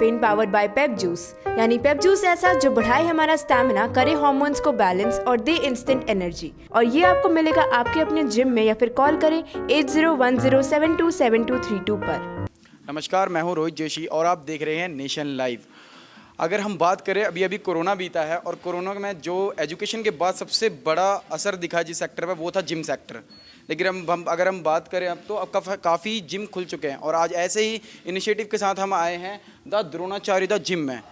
Campaign powered by Pep juice. यानी पेप juice ऐसा जो बढ़ाए हमारा स्टैमिना, करे हार्मोन्स को बैलेंस और दे इंस्टेंट एनर्जी। और ये आपको मिलेगा आपके अपने जिम में, या फिर कॉल करें 8010727232 पर। नमस्कार, मैं हूं रोहित जोशी और आप देख रहे हैं नेशन लाइव। अगर हम बात करें, अभी अभी कोरोना बीता है और कोरोना में जो एजुकेशन के बाद सबसे बड़ा असर दिखा जिस सेक्टर पर, वो था जिम सेक्टर। लेकिन अगर हम बात करें अब, तो अब काफ़ी जिम खुल चुके हैं और आज ऐसे ही इनिशिएटिव के साथ हम आए हैं द द्रोणाचार्य द जिम में।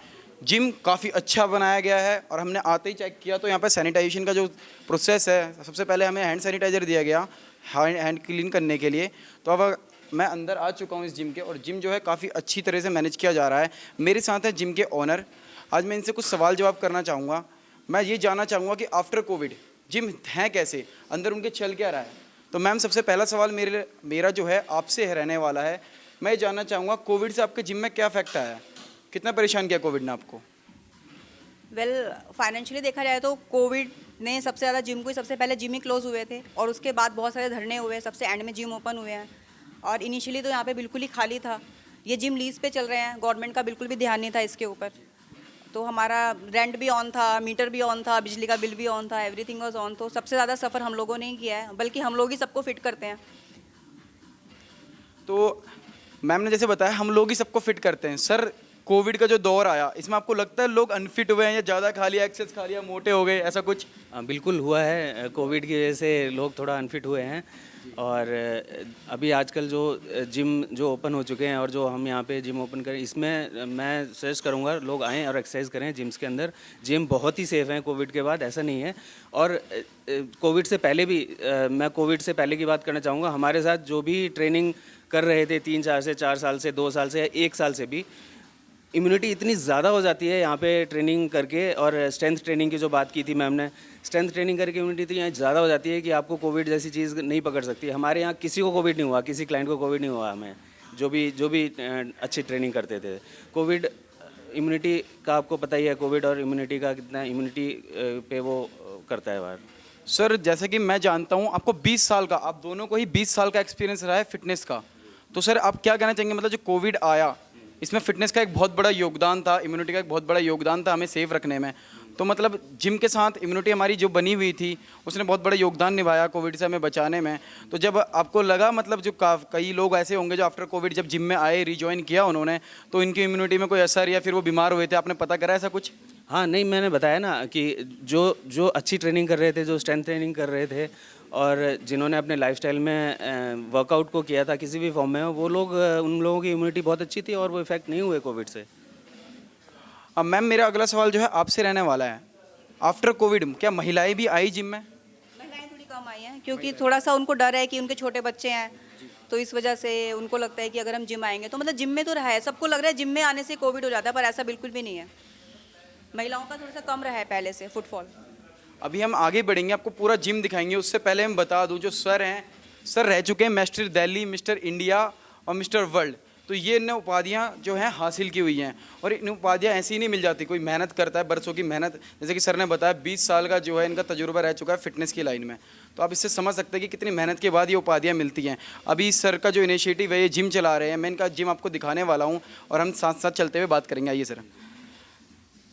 जिम काफ़ी अच्छा बनाया गया है और हमने आते ही चेक किया तो यहाँ पर सैनिटाइजेशन का जो प्रोसेस है, सबसे पहले हमें हैंड सैनिटाइज़र दिया गया हैंड क्लीन करने के लिए। तो अब मैं अंदर आ चुका हूँ इस जिम के, और जिम जो है काफ़ी अच्छी तरह से मैनेज किया जा रहा है। मेरे साथ है जिम के ओनर। आज मैं इनसे कुछ सवाल जवाब करना चाहूँगा। मैं ये जानना चाहूँगा कि आफ्टर कोविड जिम हैं कैसे, अंदर उनके चल क्या रहा है। तो मैम, सबसे पहला सवाल मेरा जो है आपसे रहने वाला है। मैं ये जानना चाहूँगा, कोविड से आपके जिम में क्या इफेक्ट आया, कितना परेशान किया कोविड ने आपको? फाइनेंशियली देखा जाए तो कोविड ने सबसे ज़्यादा जिम को ही, सबसे पहले जिम ही क्लोज हुए थे और उसके बाद बहुत सारे धरने हुए, सबसे एंड में जिम ओपन हुए हैं। और इनिशियली तो यहाँ पे बिल्कुल ही खाली था। ये जिम लीज पे चल रहे हैं, गवर्नमेंट का बिल्कुल भी ध्यान नहीं था इसके ऊपर। तो हमारा रेंट भी ऑन था, मीटर भी ऑन था, बिजली का बिल भी ऑन था, एवरीथिंग वाज ऑन। तो सबसे ज़्यादा सफ़र हम लोगों ने ही किया है, बल्कि हम लोग ही सबको फिट करते हैं। तो मैम ने जैसे बताया हम लोग ही सबको फिट करते हैं। सर, कोविड का जो दौर आया, इसमें आपको लगता है लोग अनफिट हुए हैं या ज़्यादा खा लिया, एक्सेस खा लिया, मोटे हो गए, ऐसा कुछ? बिल्कुल हुआ है। कोविड की वजह से लोग थोड़ा अनफिट हुए हैं। और अभी आजकल जो जिम जो ओपन हो चुके हैं और जो हम यहाँ पे जिम ओपन करें, इसमें मैं सजेस्ट करूँगा लोग आएँ और एक्सरसाइज करें जिम्स के अंदर। जिम बहुत ही सेफ़ हैं कोविड के बाद, ऐसा नहीं है। और कोविड से पहले भी मैं कोविड से पहले की बात करना चाहूँगा। हमारे साथ जो भी ट्रेनिंग कर रहे थे 4 साल से 2 साल से या 1 साल से भी, इम्यूनिटी इतनी ज़्यादा हो जाती है यहाँ पे ट्रेनिंग करके। और स्ट्रेंथ ट्रेनिंग की जो बात की थी मैम ने, स्ट्रेंथ ट्रेनिंग करके इम्यूनिटी तो यहाँ ज़्यादा हो जाती है कि आपको कोविड जैसी चीज़ नहीं पकड़ सकती। हमारे यहाँ किसी को कोविड नहीं हुआ, किसी क्लाइंट को कोविड नहीं हुआ। हमें जो भी अच्छी ट्रेनिंग करते थे। कोविड इम्यूनिटी का आपको पता ही है, कोविड और इम्यूनिटी का कितना इम्यूनिटी पे वो करता है बाहर। सर, जैसे कि मैं जानता हूँ आपको 20 साल का, आप दोनों को ही 20 साल का एक्सपीरियंस रहा है फिटनेस का। तो सर, आप क्या कहना चाहेंगे, मतलब जो कोविड आया, इसमें फिटनेस का एक बहुत बड़ा योगदान था, इम्यूनिटी का एक बहुत बड़ा योगदान था हमें सेफ रखने में। तो मतलब जिम के साथ इम्यूनिटी हमारी जो बनी हुई थी, उसने बहुत बड़ा योगदान निभाया कोविड से हमें बचाने में। तो जब आपको लगा, मतलब जो कई लोग ऐसे होंगे जो आफ्टर कोविड जब जिम में आए, रिजॉइन किया उन्होंने, तो इनकी इम्यूनिटी में कोई असर या फिर वो बीमार हुए थे, आपने पता करा ऐसा कुछ? हाँ, नहीं, मैंने बताया ना कि जो अच्छी ट्रेनिंग कर रहे थे, जो स्ट्रेंथ ट्रेनिंग कर रहे थे और जिन्होंने अपने लाइफस्टाइल में वर्कआउट को किया था किसी भी फॉर्म में, वो लोग, उन लोगों की इम्यूनिटी बहुत अच्छी थी और वो इफेक्ट नहीं हुए कोविड से। अब मैम, मेरा अगला सवाल जो है आपसे रहने वाला है, आफ्टर कोविड क्या महिलाएं भी आई जिम में? महिलाएं थोड़ी कम आई हैं, क्योंकि थोड़ा सा उनको डर है कि उनके छोटे बच्चे हैं, तो इस वजह से उनको लगता है कि अगर हम जिम आएंगे तो, मतलब जिम में तो रहा है, सबको लग रहा है जिम में आने से कोविड हो जाता है, पर ऐसा बिल्कुल भी नहीं है। महिलाओं का थोड़ा सा कम रहा है पहले से फुटफॉल। अभी हम आगे बढ़ेंगे, आपको पूरा जिम दिखाएंगे। उससे पहले हम बता दूं, जो सर हैं, सर रह चुके हैं मिस्टर दिल्ली, मिस्टर इंडिया और मिस्टर वर्ल्ड। तो ये इन उपाधियां जो हैं हासिल की हुई हैं, और इन उपाधियां ऐसी ही नहीं मिल जाती, कोई मेहनत करता है, बरसों की मेहनत। जैसे कि सर ने बताया 20 साल का जो है इनका तजुर्बा रह चुका है फिटनेस की लाइन में। तो आप इससे समझ सकते हैं कि कितनी मेहनत के बाद ये उपाधियाँ मिलती हैं। अभी सर का जो इनिशिएटिव है, ये जिम चला रहे हैं, मैं इनका जिम आपको दिखाने वाला हूँ और हम साथ साथ चलते हुए बात करेंगे। आइए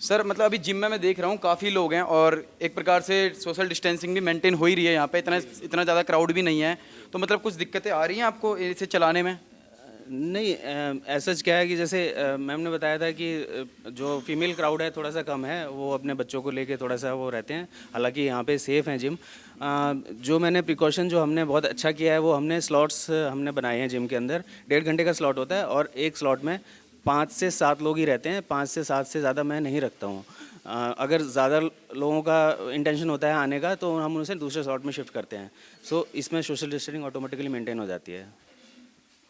सर, मतलब अभी जिम में मैं देख रहा हूँ काफ़ी लोग हैं और एक प्रकार से सोशल डिस्टेंसिंग भी मेंटेन हो ही रही है यहाँ पे, इतना ज़्यादा क्राउड भी नहीं है। तो मतलब कुछ दिक्कतें आ रही हैं आपको इसे चलाने में? नहीं, ऐसा क्या है कि जैसे मैम ने बताया था कि जो फीमेल क्राउड है थोड़ा सा कम है, वो अपने बच्चों को लेके थोड़ा सा वो रहते हैं। हालांकि यहाँ पे सेफ़ हैं जिम। जो मैंने प्रिकॉशन जो हमने बहुत अच्छा किया है, वो हमने स्लॉट्स हमने बनाए हैं जिम के अंदर। 1.5 घंटे का स्लॉट होता है और एक स्लॉट में 5 से 7 लोग ही रहते हैं। 5 से 7 से ज़्यादा मैं नहीं रखता हूँ। अगर ज़्यादा लोगों का इंटेंशन होता है आने का, तो हम उनसे दूसरे स्लॉट में शिफ्ट करते हैं। सो इसमें सोशल डिस्टेंसिंग ऑटोमेटिकली मेंटेन हो जाती है।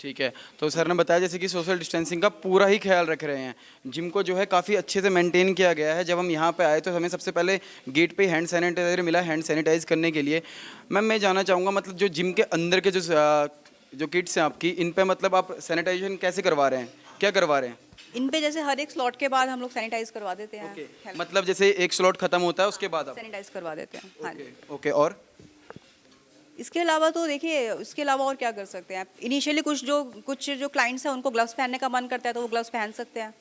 ठीक है। तो सर ने बताया जैसे कि सोशल डिस्टेंसिंग का पूरा ही ख्याल रख रहे हैं। जिम को जो है काफ़ी अच्छे से मेंटेन किया गया है। जब हम यहाँ पे आए तो हमें सबसे पहले गेट पे हैंड सैनिटाइजर मिला, हैंड सैनिटाइज करने के लिए। मैम, मैं जानना चाहूँगा, मतलब जो जिम के अंदर के जो किट्स हैं आपकी, इन पे मतलब आप सैनिटाइजेशन कैसे करवा रहे हैं, क्या करवा रहे हैं? इन पे जैसे हर एक स्लॉट के बाद हम लोग सैनिटाइज करवा देते हैं। मतलब जैसे एक स्लॉट खत्म होता है उसके बाद आप सैनिटाइज करवा देते हैं। हाँ जी। ओके। और इसके अलावा तो देखिए, इसके अलावा और क्या कर सकते हैं आप? इनिशियली कुछ जो क्लाइंट्स हैं उनको ग्लव्स पहनने का मन करता है तो वो ग्लव्स पहन सकते हैं।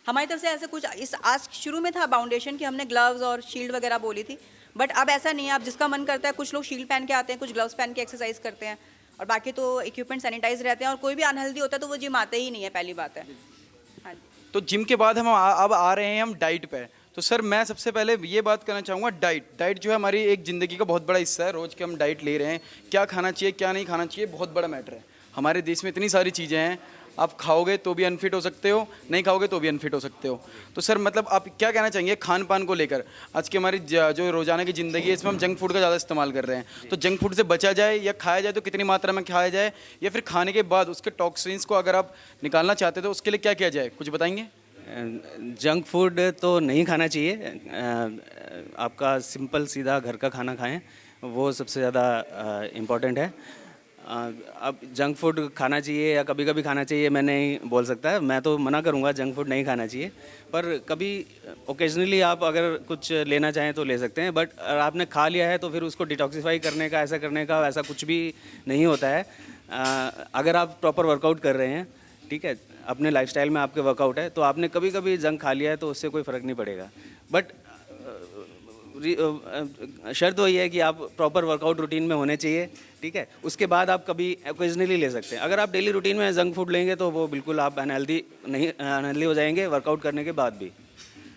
हमारी तरफ से ऐसे कुछ इस आज शुरू में था बाउंडेशन कि हमने ग्लव्स और शील्ड वगैरह बोली थी, बट अब ऐसा नहीं है। अब जिसका मन करता है, कुछ लोग शील्ड पहन के आते हैं, कुछ ग्लव्स पहन के एक्सरसाइज करते हैं, और बाकी तो इक्विपमेंट सैनिटाइज रहते हैं, और कोई भी अनहेल्दी होता है तो वो जिम आते ही नहीं है, पहली बात है। हाँ जी। तो जिम के बाद हम अब आ रहे हैं हम डाइट पे। तो सर मैं सबसे पहले ये बात करना चाहूँगा, डाइट जो है हमारी एक ज़िंदगी का बहुत बड़ा हिस्सा है। रोज़ के हम डाइट ले रहे हैं, क्या खाना चाहिए क्या नहीं खाना चाहिए बहुत बड़ा मैटर है। हमारे देश में इतनी सारी चीज़ें हैं, आप खाओगे तो भी अनफिट हो सकते हो, नहीं खाओगे तो भी अनफिट हो सकते हो। तो सर मतलब आप क्या कहना चाहेंगे खान पान को लेकर? आज की हमारी जो रोज़ाना की ज़िंदगी है इसमें हम जंक फूड का ज़्यादा इस्तेमाल कर रहे हैं, तो जंक फूड से बचा जाए या खाया जाए तो कितनी मात्रा में खाया जाए, या फिर खाने के बाद उसके टॉक्सिन्स को अगर आप निकालना चाहते तो उसके लिए क्या किया जाए, कुछ बताएंगे? जंक फूड तो नहीं खाना चाहिए। आपका सिंपल सीधा घर का खाना खाएं, वो सबसे ज़्यादा इम्पोर्टेंट है। अब जंक फूड खाना चाहिए या कभी कभी खाना चाहिए मैं नहीं बोल सकता, मैं तो मना करूँगा जंक फूड नहीं खाना चाहिए। पर कभी ओकेजनली आप अगर कुछ लेना चाहें तो ले सकते हैं, बट आपने खा लिया है तो फिर उसको डिटॉक्सिफाई करने का, ऐसा करने का ऐसा कुछ भी नहीं होता है। अगर आप प्रॉपर वर्कआउट कर रहे हैं, ठीक है, अपने लाइफस्टाइल में आपके वर्कआउट है, तो आपने कभी कभी जंक खा लिया है तो उससे कोई फ़र्क नहीं पड़ेगा। बट शर्त वही है कि आप प्रॉपर वर्कआउट रूटीन में होने चाहिए, ठीक है। उसके बाद आप कभी ओकेजनली ले सकते हैं। अगर आप डेली रूटीन में जंक फूड लेंगे तो वो बिल्कुल आप अनहेल्दी हो जाएंगे वर्कआउट करने के बाद भी।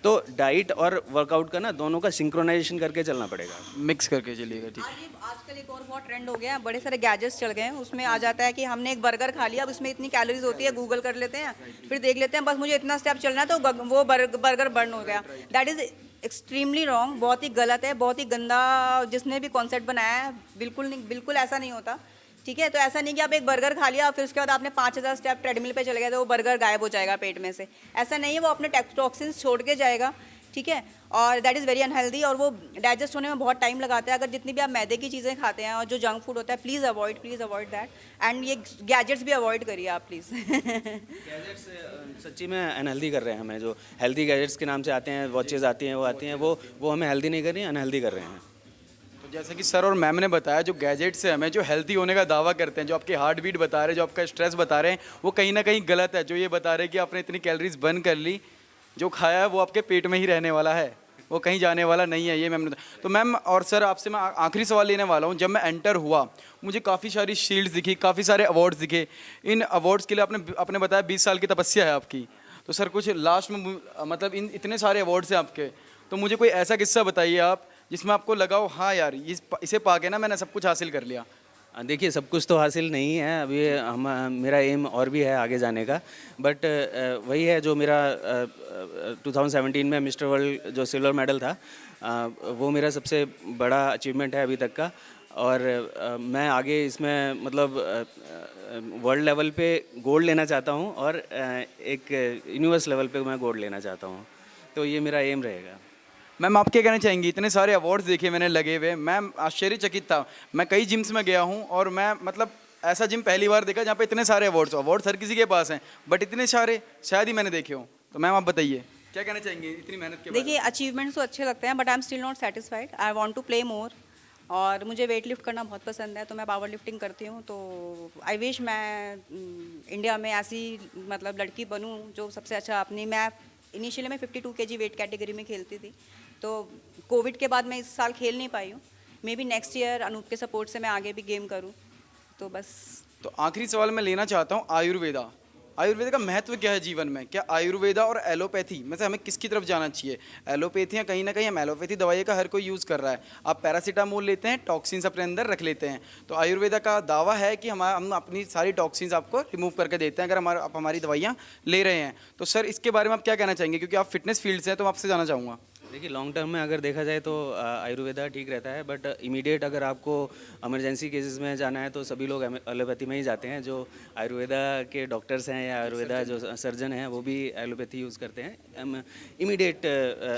तो डाइट और वर्कआउट का ना दोनों का सिंक्रोनाइजेशन करके चलना पड़ेगा, मिक्स करके चलिएगा, ठीक। आजकल एक और बहुत ट्रेंड हो गया है, बड़े सारे गैजेट्स चल गए हैं, उसमें आ जाता है कि हमने एक बर्गर खा लिया, अब इसमें इतनी कैलोरीज होती है, गूगल कर लेते हैं, फिर देख लेते हैं बस मुझे इतना स्टेप चलना है तो वो बर्गर बर्न हो गया। दैट इज़ एक्सट्रीमली रॉन्ग, बहुत ही गलत है, बहुत ही गंदा जिसने भी कॉन्सेप्ट बनाया है। बिल्कुल नहीं, बिल्कुल ऐसा नहीं होता, ठीक है। तो ऐसा नहीं कि आप एक बर्गर खा लिया फिर उसके बाद आपने 5000 स्टेप ट्रेडमिल पे चले गए तो वो बर्गर गायब हो जाएगा पेट में से, ऐसा नहीं है। वो अपने टॉक्सिन्स छोड़ के जाएगा, ठीक है, और दैट इज़ वेरी अनहेल्दी, और वो डाइजेस्ट होने में बहुत टाइम लगाता है। अगर जितनी भी आप मैदे की चीज़ें खाते हैं और जो जंक फूड होता है, प्लीज़ अवॉइड दैट, एंड ये गैजेट्स भी अवॉइड करिए आप प्लीज़। गैजेट्स सच्ची में अनहेल्दी कर रहे हैं हमें। जो हेल्दी गैजेट्स के नाम से आते हैं, वॉचेज़ आती हैं, वो हमें हेल्दी नहीं कर रही हैं, अनहेल्दी कर रहे हैं। तो जैसे कि सर और मैम ने बताया, जो गैजेट से हमें जो हेल्थी होने का दावा करते हैं, जो आपकी हार्ट बीट बता रहे हैं, जो आपका स्ट्रेस बता रहे हैं, वो कहीं ना कहीं गलत है। जो ये बता रहे हैं कि आपने इतनी कैलोरीज बर्न कर ली, जो खाया है वो आपके पेट में ही रहने वाला है, वो कहीं जाने वाला नहीं है, ये मैम ने। तो मैम और सर आपसे मैं आखिरी सवाल लेने वाला हूँ। जब मैं एंटर हुआ मुझे काफ़ी सारी शील्ड्स दिखी, काफ़ी सारे अवार्ड्स दिखे। इन अवार्ड्स के लिए आपने बताया 20 साल की तपस्या है आपकी। तो सर कुछ लास्ट में मतलब इन इतने सारे अवार्ड्स हैं आपके, तो मुझे कोई ऐसा किस्सा बताइए आप जिसमें आपको लगा हो हाँ यार इसे पाके ना मैंने सब कुछ हासिल कर लिया। देखिए, सब कुछ तो हासिल नहीं है अभी, मेरा एम और भी है आगे जाने का, बट वही है जो मेरा 2017 में मिस्टर वर्ल्ड जो सिल्वर मेडल था, वो मेरा सबसे बड़ा अचीवमेंट है अभी तक का। और मैं आगे इसमें मतलब वर्ल्ड लेवल पे गोल्ड लेना चाहता हूँ, और एक यूनिवर्स लेवल पे मैं गोल्ड लेना चाहता हूँ, तो ये मेरा एम रहेगा। मैम आप क्या कहना चाहेंगी? इतने सारे अवार्ड्स देखे मैंने लगे हुए, मैं आश्चर्यचकित था। मैं कई जिम्स में गया हूँ और मैं मतलब ऐसा जिम पहली बार देखा जहाँ पे इतने सारे अवार्ड्स हर किसी के पास हैं, बट इतने सारे शायद ही मैंने देखे हों। तो मैम आप बताइए क्या कहना चाहेंगे इतनी मेहनत के बाद? देखिए, अचीवमेंट्स तो अच्छे लगते हैं, but I am still not satisfied, I want to play more. और मुझे वेट लिफ्ट करना बहुत पसंद है, तो मैं पावर लिफ्टिंग करती हूँ। तो आई विश मैं इंडिया में ऐसी मतलब लड़की बनूँ जो सबसे अच्छा अपनी, मैं इनिशियली मैं 52 kg वेट कैटेगरी में खेलती थी, तो कोविड के बाद मैं इस साल खेल नहीं पाई हूँ। Maybe next year Anup के सपोर्ट से मैं आगे भी गेम करूँ, तो बस। तो आखिरी सवाल मैं लेना चाहता हूँ, आयुर्वेदा का महत्व क्या है जीवन में? क्या आयुर्वेदा और एलोपैथी में से हमें किसकी तरफ जाना चाहिए? एलोपैथियाँ कहीं ना कहीं हम एलोपैथी दवाई का हर कोई यूज़ कर रहा है। आप पैरासीटामोल लेते हैं, टॉक्सिन्स अपने अंदर रख लेते हैं। तो आयुर्वेदा का दावा है कि हम अपनी सारी टॉक्सिन्स आपको रिमूव करके देते हैं अगर आप हमारी दवाइयाँ ले रहे हैं। तो सर इसके बारे में आप क्या कहना चाहेंगे, क्योंकि आप फिटनेस फील्ड से हैं, तो मैं आपसे जानना चाहूँगा। देखिए, लॉन्ग टर्म में अगर देखा जाए तो आयुर्वेदा ठीक रहता है, बट इमीडिएट अगर आपको इमरजेंसी केसेस में जाना है तो सभी लोग एलोपैथी में ही जाते हैं। जो आयुर्वेदा के डॉक्टर्स हैं या आयुर्वेदा जो सर्जन हैं वो भी एलोपैथी यूज़ करते हैं इमीडिएट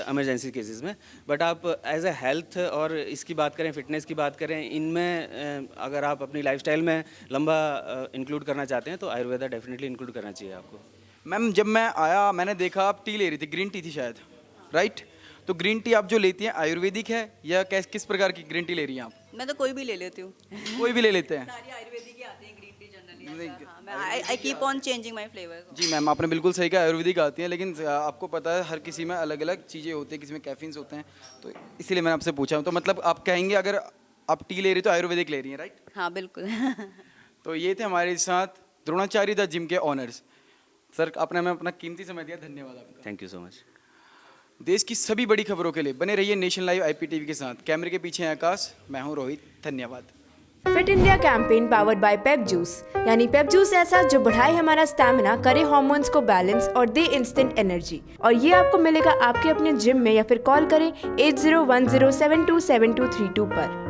इमरजेंसी केसेस में। बट आप एज ए हेल्थ और इसकी बात करें, फिटनेस की बात करें, इनमें अगर आप अपनी लाइफस्टाइल में लंबा इंक्लूड करना चाहते हैं तो आयुर्वेदा डेफिनेटली इंक्लूड करना चाहिए आपको। मैम जब मैं आया मैंने देखा आप टी ले रही थी, ग्रीन टी थी शायद, राइट? तो ग्रीन टी आप जो लेती हैं आयुर्वेदिक है या किस प्रकार की ग्रीन टी ले रही हैं आप? मैं तो कोई भी ले लेती हूँ। कोई भी ले लेते हैं? सारी आयुर्वेदिक ही आती हैं green tea generally. I keep on changing my flavour. जी मैम, आपने बिल्कुल सही कहा, आयुर्वेदिक आती हैं, लेकिन आपको पता है हर किसी में अलग अलग चीज़ें होती हैं, किसी में कैफीन्स होते हैं, तो इसीलिए मैंने आपसे पूछा। तो मतलब आप कहेंगे अगर आप टी ले रही तो आयुर्वेदिक ले रही हैं, राइट? हाँ बिल्कुल। तो ये थे हमारे साथ द्रोणाचार्य द जिम के ऑनर्स। सर, आपने हमें अपना कीमती समय दिया, धन्यवाद आपका। Thank you so much. देश की सभी बड़ी खबरों के लिए बने रहिए नेशन लाइव IPTV के साथ। कैमरे के पीछे हैं आकाश, मैं हूँ रोहित, धन्यवाद। Fit India campaign powered by Pep juice, यानी पेप जूस ऐसा जो बढ़ाए हमारा स्टैमिना, करे हार्मोन्स को बैलेंस और दे इंस्टेंट एनर्जी। और ये आपको मिलेगा आपके अपने जिम में, या फिर कॉल करें 8010727232 पर।